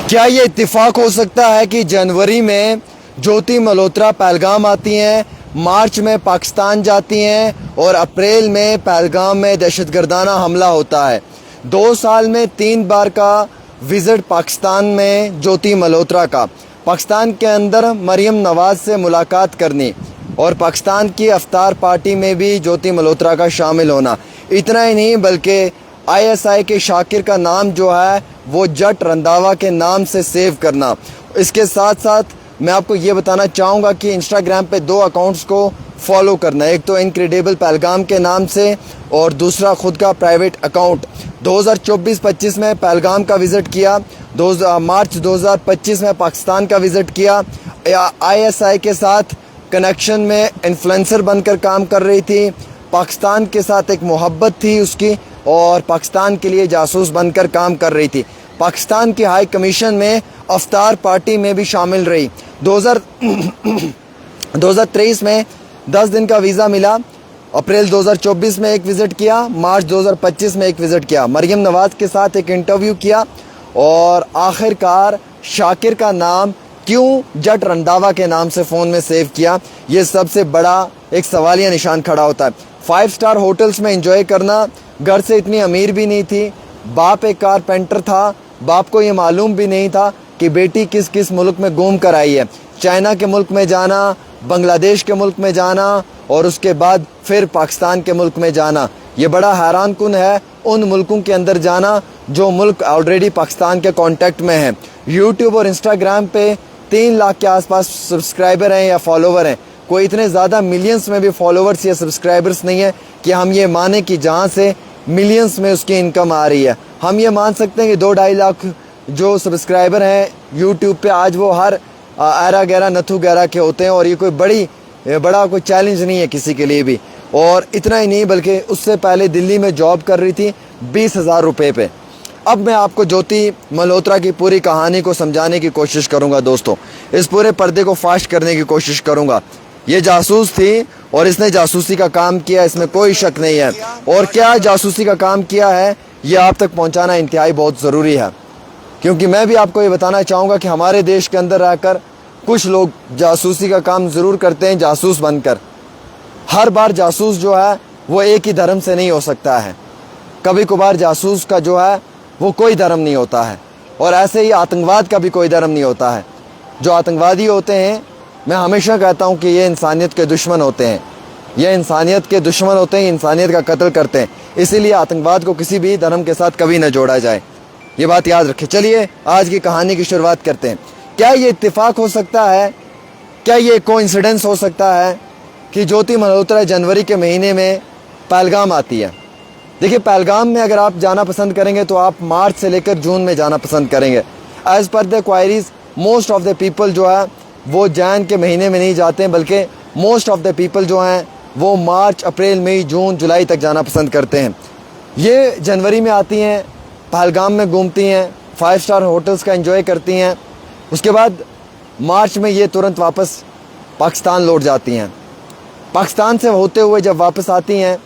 क्या ये इत्तेफाक हो सकता है कि जनवरी में ज्योति मल्होत्रा पहलगाम आती हैं, मार्च में पाकिस्तान जाती हैं और अप्रैल में पहलगाम में दहशतगर्दाना हमला होता है। 2 साल में 3 बार का विज़िट पाकिस्तान में ज्योति मल्होत्रा का, पाकिस्तान के अंदर मरियम नवाज़ से मुलाकात करनी और पाकिस्तान की अफ्तार पार्टी में भी ज्योति मल्होत्रा का शामिल होना। इतना ही नहीं बल्कि ISI के शाकिर का नाम जो है वो जट रंधावा के नाम से सेव करना। इसके साथ साथ मैं आपको ये बताना चाहूँगा कि इंस्टाग्राम पे 2 अकाउंट्स को फॉलो करना, एक तो इनक्रेडिबल पहलगाम के नाम से और दूसरा खुद का प्राइवेट अकाउंट। 2024-25 में पहलगाम का विज़िट किया, मार्च 2025 में पाकिस्तान का विज़िट किया। ISI के साथ कनेक्शन में इन्फ्लुएंसर बनकर काम कर रही थी, पाकिस्तान के साथ एक मोहब्बत थी उसकी और पाकिस्तान के लिए जासूस बनकर काम कर रही थी। पाकिस्तान की हाई कमीशन में अफ्तार पार्टी में भी शामिल रही। 2023 में 10 दिन का वीज़ा मिला, अप्रैल 2024 में एक विज़िट किया, मार्च 2025 में एक विज़िट किया, मरियम नवाज़ के साथ एक इंटरव्यू किया और आखिरकार शाकिर का नाम क्यों जट रंधावा के नाम से फ़ोन में सेव किया, ये सबसे बड़ा एक सवालिया निशान खड़ा होता है। 5 स्टार होटल्स में एंजॉय करना, घर से इतनी अमीर भी नहीं थी, बाप एक कारपेंटर था, बाप को ये मालूम भी नहीं था कि बेटी किस किस मुल्क में घूम कर आई है। चाइना के मुल्क में जाना, बांग्लादेश के मुल्क में जाना और उसके बाद फिर पाकिस्तान के मुल्क में जाना, ये बड़ा हैरान कुन है। उन मुल्कों के अंदर जाना जो मुल्क ऑलरेडी पाकिस्तान के कांटेक्ट में हैं। यूट्यूब और इंस्टाग्राम पे 3 लाख के आसपास सब्सक्राइबर हैं या फॉलोवर हैं। कोई इतने ज़्यादा मिलियंस में भी फॉलोवर्स या सब्सक्राइबर्स नहीं है कि हम ये माने कि जहाँ से मिलियंस में उसकी इनकम आ रही है। हम ये मान सकते हैं कि 2-2.5 लाख जो सब्सक्राइबर हैं यूट्यूब पे, आज वो हर ऐरा गैरा नथु गैरा के होते हैं और ये कोई बड़ा कोई चैलेंज नहीं है किसी के लिए भी। और इतना ही नहीं बल्कि उससे पहले दिल्ली में जॉब कर रही थी 20,000 रुपये पे। अब मैं आपको ज्योति मल्होत्रा की पूरी कहानी को समझाने की कोशिश करूंगा दोस्तों, इस पूरे पर्दे को फाश करने की कोशिश करूंगा। ये जासूस थी और इसने जासूसी का काम किया, इसमें कोई शक नहीं है। और क्या जासूसी का काम किया है ये आप तक पहुंचाना इंतहाई बहुत ज़रूरी है, क्योंकि मैं भी आपको ये बताना चाहूँगा कि हमारे देश के अंदर रहकर कुछ लोग जासूसी का काम ज़रूर करते हैं जासूस बनकर। हर बार जासूस जो है वो एक ही धर्म से नहीं हो सकता है, कभी कभार जासूस का जो है वो कोई धर्म नहीं होता है। और ऐसे ही आतंकवाद का भी कोई धर्म नहीं होता है। जो आतंकवादी होते हैं, मैं हमेशा कहता हूँ कि ये इंसानियत के दुश्मन होते हैं, ये इंसानियत के दुश्मन होते हैं, इंसानियत का कत्ल करते हैं। इसीलिए आतंकवाद को किसी भी धर्म के साथ कभी न जोड़ा जाए, ये बात याद रखें। चलिए आज की कहानी की शुरुआत करते हैं। क्या ये इत्तेफाक हो सकता है, क्या ये कोइंसिडेंस हो सकता है कि ज्योति मल्होत्रा जनवरी के महीने में पहलगाम आती है? देखिए, पहलगाम में अगर आप जाना पसंद करेंगे तो आप मार्च से लेकर जून में जाना पसंद करेंगे। As per the queries most of the people जो है वो जैन के महीने में नहीं जाते हैं, बल्कि मोस्ट ऑफ द पीपल जो हैं वो मार्च, अप्रैल, मई, जून, जुलाई तक जाना पसंद करते हैं। ये जनवरी में आती हैं, पहलगाम में घूमती हैं, 5 स्टार होटल्स का एंजॉय करती हैं, उसके बाद मार्च में ये तुरंत वापस पाकिस्तान लौट जाती हैं। पाकिस्तान से होते हुए जब वापस आती हैं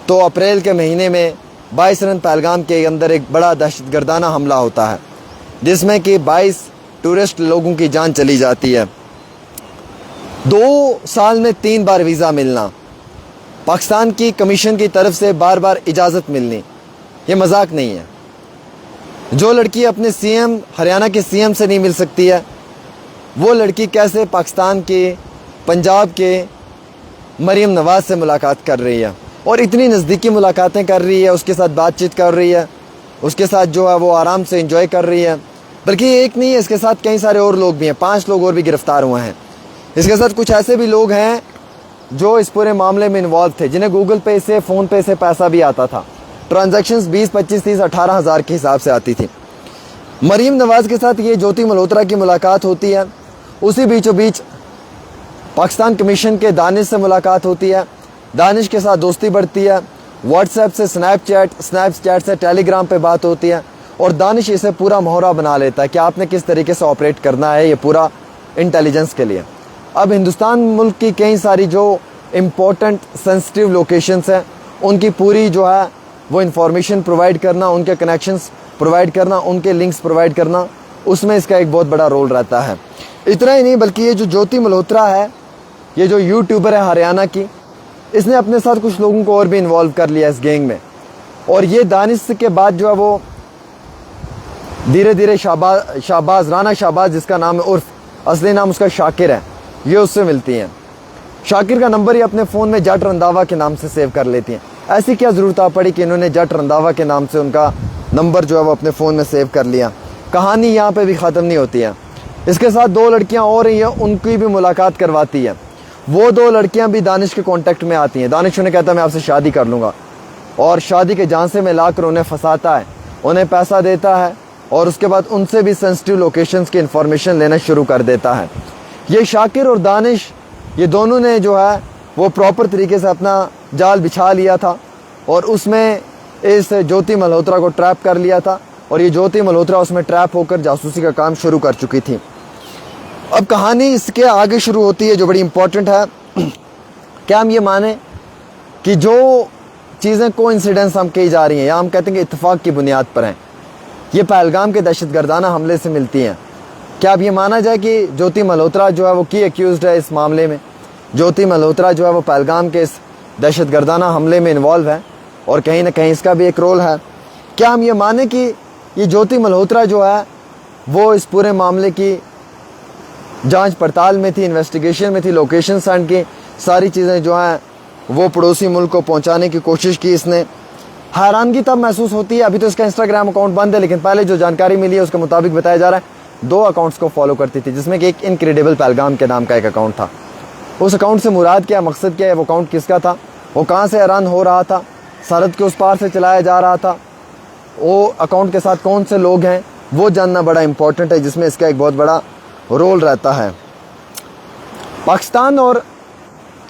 तो अप्रैल के महीने में 22 रन पहलगाम के अंदर एक बड़ा दहशतगर्दाना हमला होता है, जिसमें कि 22 टूरिस्ट लोगों की जान चली जाती है। 2 साल में 3 बार वीज़ा मिलना, पाकिस्तान की कमीशन की तरफ से बार बार इजाज़त मिलनी, ये मजाक नहीं है। जो लड़की अपने CM, हरियाणा के CM से नहीं मिल सकती है, वो लड़की कैसे पाकिस्तान के, पंजाब के मरियम नवाज़ से मुलाकात कर रही है और इतनी नज़दीकी मुलाकातें कर रही है, उसके साथ बातचीत कर रही है, उसके साथ जो है वो आराम से एंजॉय कर रही है। बल्कि एक नहीं है, इसके साथ कई सारे और लोग भी हैं, 5 लोग और भी गिरफ्तार हुए हैं। इसके साथ कुछ ऐसे भी लोग हैं जो इस पूरे मामले में इन्वॉल्व थे, जिन्हें गूगल पे से, फ़ोन पे से पैसा भी आता था। ट्रांजैक्शंस 20, 25, 30, 18 हज़ार के हिसाब से आती थी। मरियम नवाज़ के साथ ये ज्योति मल्होत्रा की मुलाकात होती है। उसी बीचों बीच पाकिस्तान कमीशन के दानिश से मुलाकात होती है, दानिश के साथ दोस्ती बढ़ती है, व्हाट्सएप से स्नैपचैट से टेलीग्राम पे बात होती है और दानिश इसे पूरा मोहरा बना लेता है कि आपने किस तरीके से ऑपरेट करना है, ये पूरा इंटेलिजेंस के लिए। अब हिंदुस्तान मुल्क की कई सारी जो इम्पोर्टेंट सेंसिटिव लोकेशंस हैं, उनकी पूरी जो है वो इंफॉर्मेशन प्रोवाइड करना, उनके कनेक्शंस प्रोवाइड करना, उनके लिंक्स प्रोवाइड करना उसमें इसका एक बहुत बड़ा रोल रहता है। इतना ही नहीं बल्कि ये जो ज्योति मल्होत्रा है, ये जो यूट्यूबर है हरियाणा की, इसने अपने साथ कुछ लोगों को और भी इन्वॉल्व कर लिया इस गैंग में। और ये दानिश के बाद जो है वो धीरे धीरे शाहबाज राना शाहबाज, जिसका नाम है, उर्फ असली नाम उसका शाकिर है, ये उससे मिलती हैं। शाकिर का नंबर ही अपने फ़ोन में जट रंधावा के नाम से सेव कर लेती हैं। ऐसी क्या ज़रूरत आ पड़ी कि इन्होंने जट रंधावा के नाम से उनका नंबर जो है वो अपने फ़ोन में सेव कर लिया। कहानी यहाँ पे भी ख़त्म नहीं होती है। इसके साथ 2 लड़कियाँ और रही हैं, उनकी भी मुलाकात करवाती है। वो 2 लड़कियाँ भी दानिश के कॉन्टेक्ट में आती हैं। दानिश उन्हें कहता है मैं आपसे शादी कर लूँगा, और शादी के झांसे में लाकर उन्हें फंसाता है, उन्हें पैसा देता है और उसके बाद उनसे भी सेंसिटिव लोकेशंस की इन्फॉर्मेशन लेना शुरू कर देता है। ये शाकिर और दानिश, ये दोनों ने जो है वो प्रॉपर तरीके से अपना जाल बिछा लिया था और उसमें इस ज्योति मल्होत्रा को ट्रैप कर लिया था, और ये ज्योति मल्होत्रा उसमें ट्रैप होकर जासूसी का काम शुरू कर चुकी थी। अब कहानी इसके आगे शुरू होती है जो बड़ी इंपॉर्टेंट है। क्या हम ये माने कि जो चीज़ें कोइंसिडेंस हम कही जा रही हैं या हम कहते हैं कि इत्तेफाक की बुनियाद पर हैं, ये पहलगाम के दहशतगर्दाना हमले से मिलती हैं? क्या अब ये माना जाए कि ज्योति मल्होत्रा जो है वो की एक्यूज्ड है इस मामले में? ज्योति मल्होत्रा जो है वो पहलगाम के इस दहशतगर्दाना हमले में इन्वॉल्व है और कहीं ना कहीं इसका भी एक रोल है। क्या हम ये माने कि ये ज्योति मल्होत्रा जो है वो इस पूरे मामले की जांच पड़ताल में थी, इन्वेस्टिगेशन में थी, लोकेशन सेंड की सारी चीज़ें जो हैं वो पड़ोसी मुल्क को पहुंचाने की कोशिश की इसने? हैरानगी तब महसूस होती है, अभी तो इसका इंस्टाग्राम अकाउंट बंद है, लेकिन पहले जो जानकारी मिली है उसके मुताबिक बताया जा रहा है 2 अकाउंट्स को फॉलो करती थी, जिसमें कि एक इनक्रेडिबल पहलगाम के नाम का एक अकाउंट था। उस अकाउंट से मुराद क्या, मकसद क्या है, वो अकाउंट किसका था, वो कहाँ से रन हो रहा था, सरहद के उस पार से चलाया जा रहा था, वो अकाउंट के साथ कौन से लोग हैं, वो जानना बड़ा इंपॉर्टेंट है, जिसमें इसका एक बहुत बड़ा रोल रहता है। पाकिस्तान और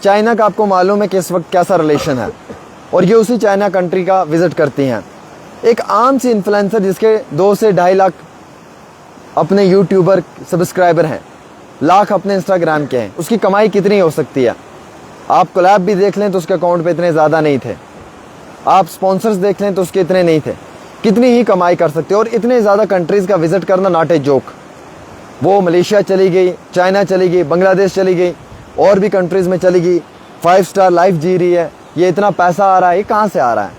चाइना का आपको मालूम है कि इस वक्त कैसा रिलेशन है, और ये उसी चाइना कंट्री का विज़िट करती हैं। एक आम सी इन्फ्लुएंसर जिसके 2 से 2.5 लाख अपने यूट्यूबर सब्सक्राइबर हैं, लाख अपने इंस्टाग्राम के हैं, उसकी कमाई कितनी हो सकती है? आप कोलैब भी देख लें तो उसके अकाउंट पे इतने ज़्यादा नहीं थे, आप स्पॉन्सर्स देख लें तो उसके इतने नहीं थे। कितनी ही कमाई कर सकते, और इतने ज़्यादा कंट्रीज़ का विज़िट करना नॉट ए जोक। वो मलेशिया चली गई, चाइना चली गई, बांग्लादेश चली गई, और भी कंट्रीज़ में चली गई, 5 स्टार लाइफ जी रही है। ये इतना पैसा आ रहा है, ये कहाँ से आ रहा है?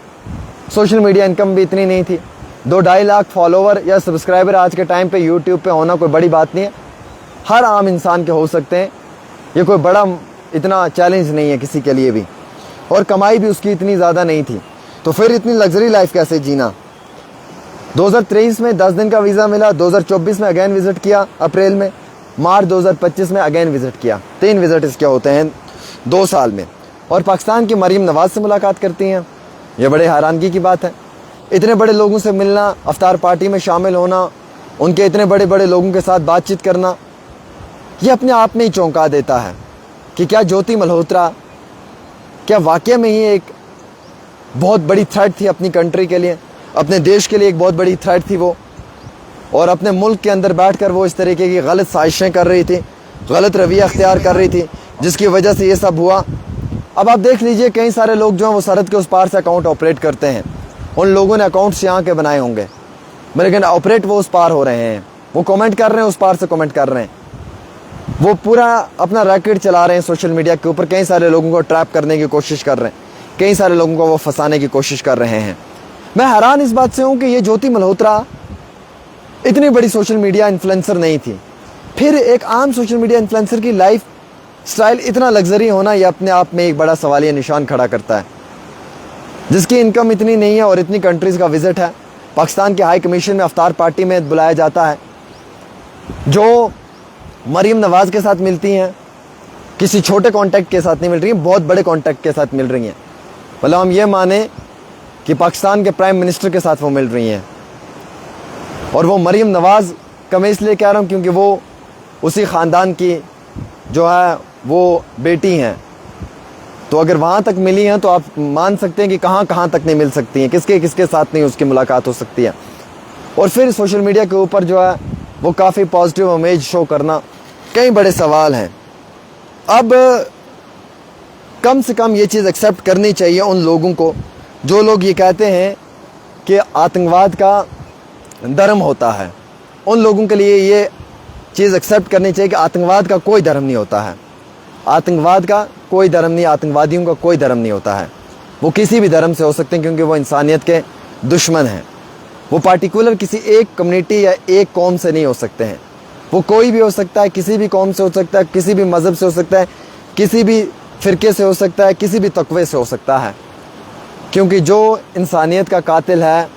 सोशल मीडिया इनकम भी इतनी नहीं थी। 2-2.5 लाख फॉलोवर या सब्सक्राइबर आज के टाइम पे यूट्यूब पे होना कोई बड़ी बात नहीं है, हर आम इंसान के हो सकते हैं, ये कोई बड़ा इतना चैलेंज नहीं है किसी के लिए भी, और कमाई भी उसकी इतनी ज़्यादा नहीं थी। तो फिर इतनी लग्जरी लाइफ कैसे जीना? 2023 में 10 दिन का वीज़ा मिला, 2024 में अगेन विज़िट किया अप्रैल में, मार्च 2025 में अगेन विज़िट किया। 3 विज़िट इसके होते हैं 2 साल में, और पाकिस्तान की मरीम नवाज़ से मुलाकात करती हैं। ये बड़े हैरानगी की बात है, इतने बड़े लोगों से मिलना, अफ्तार पार्टी में शामिल होना, उनके इतने बड़े बड़े लोगों के साथ बातचीत करना, ये अपने आप में ही चौंका देता है कि क्या ज्योति मल्होत्रा क्या वाकई में ही एक बहुत बड़ी थ्रेट थी अपनी कंट्री के लिए, अपने देश के लिए एक बहुत बड़ी थ्रेट थी वो, और अपने मुल्क के अंदर बैठकर वो इस तरीके की गलत साजिशें कर रही थी, गलत रवैया अख्तियार कर रही थी, जिसकी वजह से ये सब हुआ। अब आप देख लीजिए कई सारे लोग जो हैं वो सरहद के उस पार से अकाउंट ऑपरेट करते हैं, उन लोगों ने अकाउंट्स यहाँ के बनाए होंगे, लेकिन ऑपरेट वो उस पार हो रहे हैं, वो कमेंट कर रहे हैं, उस पार से कमेंट कर रहे हैं, वो पूरा अपना रैकेट चला रहे हैं सोशल मीडिया के ऊपर, कई सारे लोगों को ट्रैप करने की कोशिश कर रहे हैं, कई सारे लोगों को वो फंसाने की कोशिश कर रहे हैं। मैं हैरान इस बात से हूँ कि ये ज्योति मल्होत्रा इतनी बड़ी सोशल मीडिया इन्फ्लुएंसर नहीं थी, फिर एक आम सोशल मीडिया इन्फ्लुएंसर की लाइफ स्टाइल इतना लग्जरी होना, यह अपने आप में एक बड़ा सवालिया निशान खड़ा करता है। जिसकी इनकम इतनी नहीं है और इतनी कंट्रीज़ का विज़िट है, पाकिस्तान के हाई कमीशन में अफ्तार पार्टी में बुलाया जाता है, जो मरीम नवाज़ के साथ मिलती हैं, किसी छोटे कॉन्टैक्ट के साथ नहीं मिल रही हैं, बहुत बड़े कॉन्टैक्ट के साथ मिल रही हैं। मतलब हम ये माने कि पाकिस्तान के प्राइम मिनिस्टर के साथ वो मिल रही हैं, और वो मरीम नवाज़ का मैं इसलिए कह रहा हूँ क्योंकि वो उसी ख़ानदान की जो है वो बेटी हैं, तो अगर वहाँ तक मिली हैं तो आप मान सकते हैं कि कहाँ कहाँ तक नहीं मिल सकती हैं, किसके किसके साथ नहीं उसकी मुलाकात हो सकती है। और फिर सोशल मीडिया के ऊपर जो है वो काफ़ी पॉजिटिव इमेज शो करना, कई बड़े सवाल हैं। अब कम से कम ये चीज़ एक्सेप्ट करनी चाहिए उन लोगों को जो लोग ये कहते हैं कि आतंकवाद का धर्म होता है, उन लोगों के लिए ये चीज़ एक्सेप्ट करनी चाहिए कि आतंकवाद का कोई धर्म नहीं होता है। आतंकवाद का कोई धर्म नहीं, आतंकवादियों का कोई धर्म नहीं होता है। वो किसी भी धर्म से हो सकते हैं क्योंकि वो इंसानियत के दुश्मन हैं। वो पार्टिकुलर किसी एक कम्युनिटी या एक कौम से नहीं हो सकते हैं। वो कोई भी हो सकता है, किसी भी कौम से हो सकता है, किसी भी मज़हब से हो सकता है, किसी भी फ़िरके से हो सकता है, किसी भी तक़वे से हो सकता है। क्योंकि जो इंसानियत का कातिल है,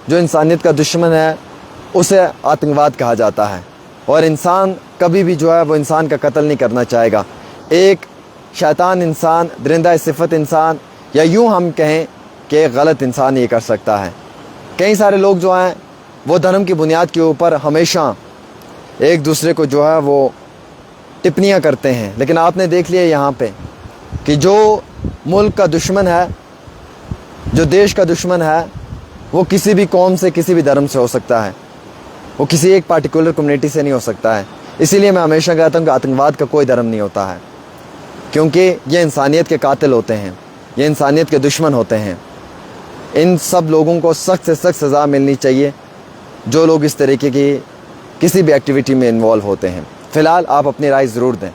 जो इंसानियत का दुश्मन है, उसे आतंकवाद कहा जाता है। और इंसान कभी भी जो है वो इंसान का कत्ल नहीं करना चाहेगा। एक शैतान इंसान, दरिंदा सिफत इंसान, या यूँ हम कहें कि एक गलत इंसान ये कर सकता है। कई सारे लोग जो हैं वो धर्म की बुनियाद के ऊपर हमेशा एक दूसरे को जो है वो टिप्पणियाँ करते हैं। लेकिन आपने देख लिया यहाँ पे कि जो मुल्क का दुश्मन है, जो देश का दुश्मन है, वो किसी भी कौम से, किसी भी धर्म से हो सकता है। वो किसी एक पार्टिकुलर कम्युनिटी से नहीं हो सकता है। इसीलिए मैं हमेशा कहता हूँ कि आतंकवाद का कोई धर्म नहीं होता है, क्योंकि ये इंसानियत के कातिल होते हैं, ये इंसानियत के दुश्मन होते हैं। इन सब लोगों को सख्त से सख्त सज़ा मिलनी चाहिए जो लोग इस तरीके की किसी भी एक्टिविटी में इन्वॉल्व होते हैं। फ़िलहाल आप अपनी राय ज़रूर दें।